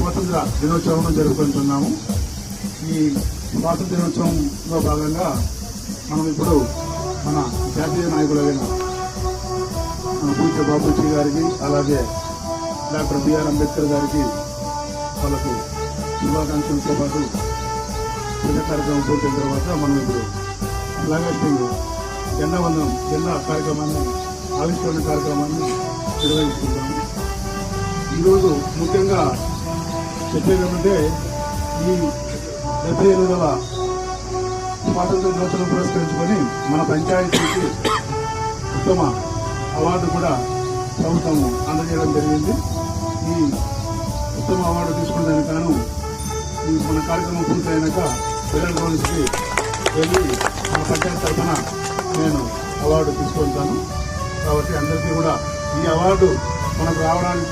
స్వాతంత్ర దినోత్సవం జరుపుకుంటున్నాము. ఈ స్వాతంత్ర దినోత్సవంలో భాగంగా మనం ఇప్పుడు మన జాతీయ నాయకులైన మన పూజ్య బాపూజీ గారికి, అలాగే డాక్టర్ బిఆర్ అంబేద్కర్ గారికి వాళ్ళకు శుభాకాంక్షలతో పాటు చిన్న కార్యక్రమం పూర్తయిన తర్వాత మనం ఇప్పుడు ఫ్లాగ్ జెండా కార్యక్రమాన్ని ఆవిష్కరణ కార్యక్రమాన్ని నిర్వహిస్తున్నాము. ఈరోజు ముఖ్యంగా చెప్పేది ఏమంటే, ఈ 78వ స్వాతంత్ర దినోత్సవం పురస్కరించుకొని మన పంచాయతీకి ఉత్తమ అవార్డు కూడా ప్రభుత్వం అందజేయడం జరిగింది. ఈ ఉత్తమ అవార్డు తీసుకునేందుకు గాను ఈ మన కార్యక్రమం పూర్తయినాక పిల్లల భవన్కి వెళ్ళి మన పంచాయతీ తరఫున నేను అవార్డు తీసుకుంటాను. కాబట్టి అందరికీ కూడా ఈ అవార్డు మనకు రావడానికి